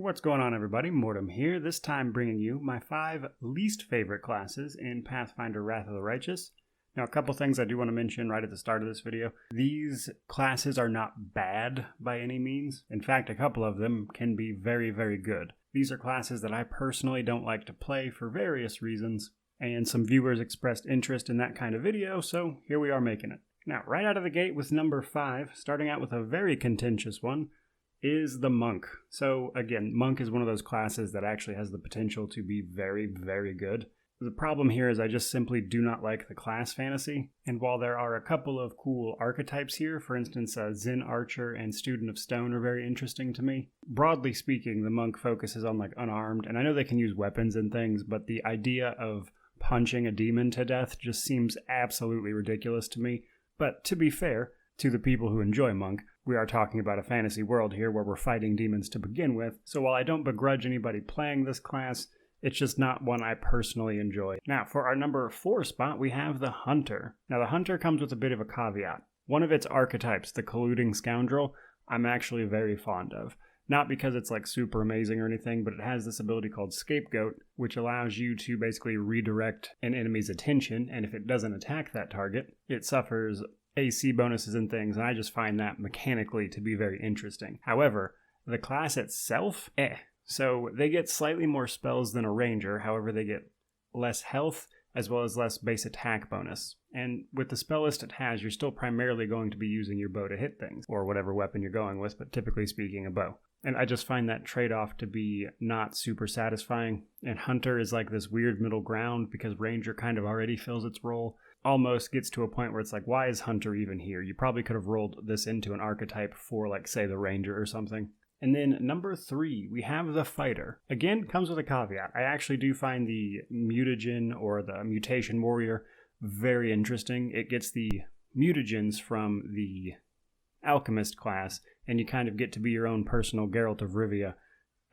What's going on, everybody? Mortem here, this time bringing you my 5 least favorite classes in Pathfinder Wrath of the Righteous. Now, a couple things I do want to mention right at the start of this video. These classes are not bad by any means. In fact, a couple of them can be very, very good. These are classes that I personally don't like to play for various reasons, and some viewers expressed interest in that kind of video, so here we are making it. Now, right out of the gate with number 5, starting out with a very contentious one, is the Monk. So again, Monk is one of those classes that actually has the potential to be very, very good. The problem here is I just simply do not like the class fantasy, and while there are a couple of cool archetypes here, for instance, Zin Archer and Student of Stone are very interesting to me. Broadly speaking, the Monk focuses on like unarmed, and I know they can use weapons and things, but the idea of punching a demon to death just seems absolutely ridiculous to me. But to be fair to the people who enjoy Monk, we are talking about a fantasy world here where we're fighting demons to begin with, so while I don't begrudge anybody playing this class, it's just not one I personally enjoy. Now, for our number 4 spot, we have the Hunter. Now, the Hunter comes with a bit of a caveat. One of its archetypes, the colluding scoundrel, I'm actually very fond of. Not because it's like super amazing or anything, but it has this ability called Scapegoat, which allows you to basically redirect an enemy's attention, and if it doesn't attack that target, it suffers AC bonuses and things, and I just find that mechanically to be very interesting. However, the class itself, So they get slightly more spells than a ranger, however they get less health as well as less base attack bonus. And with the spell list it has, you're still primarily going to be using your bow to hit things, or whatever weapon you're going with, but typically speaking a bow. And I just find that trade-off to be not super satisfying. And Hunter is like this weird middle ground because Ranger kind of already fills its role. Almost gets to a point where it's like, why is Hunter even here? You probably could have rolled this into an archetype for like, say, the Ranger or something. And then number 3, we have the Fighter. Again, comes with a caveat. I actually do find the mutagen or the mutation warrior very interesting. It gets the mutagens from the alchemist class, and you kind of get to be your own personal Geralt of Rivia.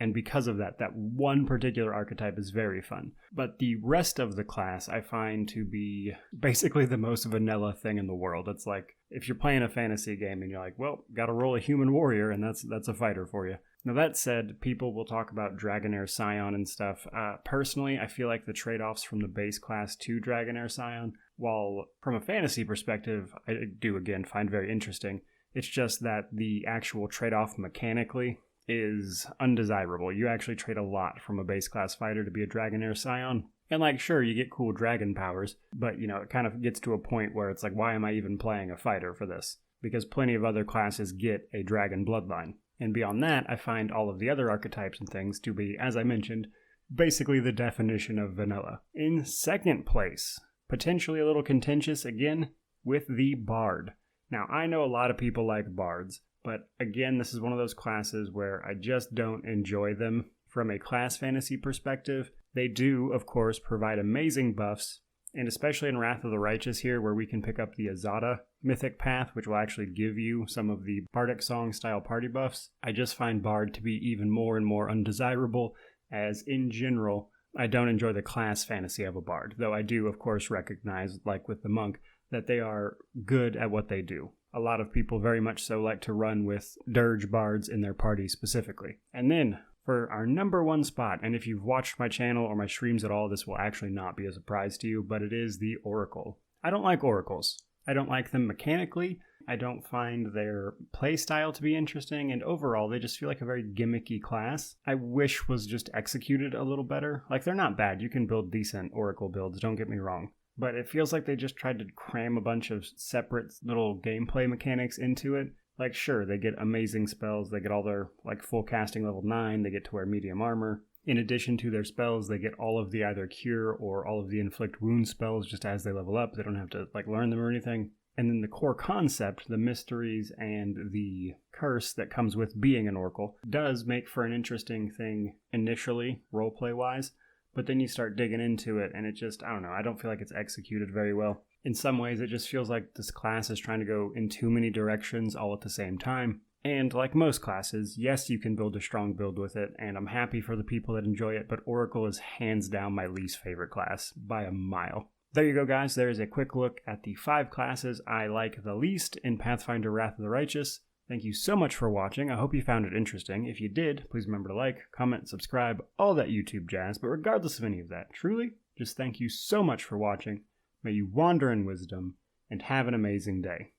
And because of that, that one particular archetype is very fun. But the rest of the class I find to be basically the most vanilla thing in the world. It's like, if you're playing a fantasy game and you're like, well, gotta roll a human warrior, and that's a fighter for you. Now that said, people will talk about Dragonair Scion and stuff. Personally, I feel like the trade-offs from the base class to Dragonair Scion, while from a fantasy perspective, I do again find very interesting, it's just that the actual trade-off mechanically is undesirable. You actually trade a lot from a base class fighter to be a Dragonair Scion. And like, sure, you get cool dragon powers, but you know, it kind of gets to a point where it's like, why am I even playing a fighter for this? Because plenty of other classes get a dragon bloodline. And beyond that, I find all of the other archetypes and things to be, as I mentioned, basically the definition of vanilla. In second place, potentially a little contentious again, with the Bard. Now, I know a lot of people like bards, but again, this is one of those classes where I just don't enjoy them from a class fantasy perspective. They do, of course, provide amazing buffs, and especially in Wrath of the Righteous here, where we can pick up the Azada mythic path, which will actually give you some of the Bardic Song style party buffs. I just find Bard to be even more and more undesirable, as in general, I don't enjoy the class fantasy of a Bard, though I do, of course, recognize, like with the Monk, that they are good at what they do. A lot of people very much so like to run with dirge bards in their party specifically. And then, for our number 1 spot, and if you've watched my channel or my streams at all, this will actually not be a surprise to you, but it is the Oracle. I don't like Oracles. I don't like them mechanically. I don't find their playstyle to be interesting, and overall, they just feel like a very gimmicky class. I wish was just executed a little better. Like, they're not bad. You can build decent Oracle builds, don't get me wrong. But it feels like they just tried to cram a bunch of separate little gameplay mechanics into it. Like, sure, they get amazing spells, they get all their, like, full casting level 9, they get to wear medium armor. In addition to their spells, they get all of the either cure or all of the inflict wound spells just as they level up. They don't have to, like, learn them or anything. And then the core concept, the mysteries and the curse that comes with being an Oracle, does make for an interesting thing initially, roleplay-wise. But then you start digging into it, and it just, I don't know, I don't feel like it's executed very well. In some ways, it just feels like this class is trying to go in too many directions all at the same time. And like most classes, yes, you can build a strong build with it, and I'm happy for the people that enjoy it, but Oracle is hands down my least favorite class, by a mile. There you go, guys. There is a quick look at the 5 classes I like the least in Pathfinder Wrath of the Righteous. Thank you so much for watching. I hope you found it interesting. If you did, please remember to like, comment, subscribe, all that YouTube jazz. But regardless of any of that, truly, just thank you so much for watching. May you wander in wisdom and have an amazing day.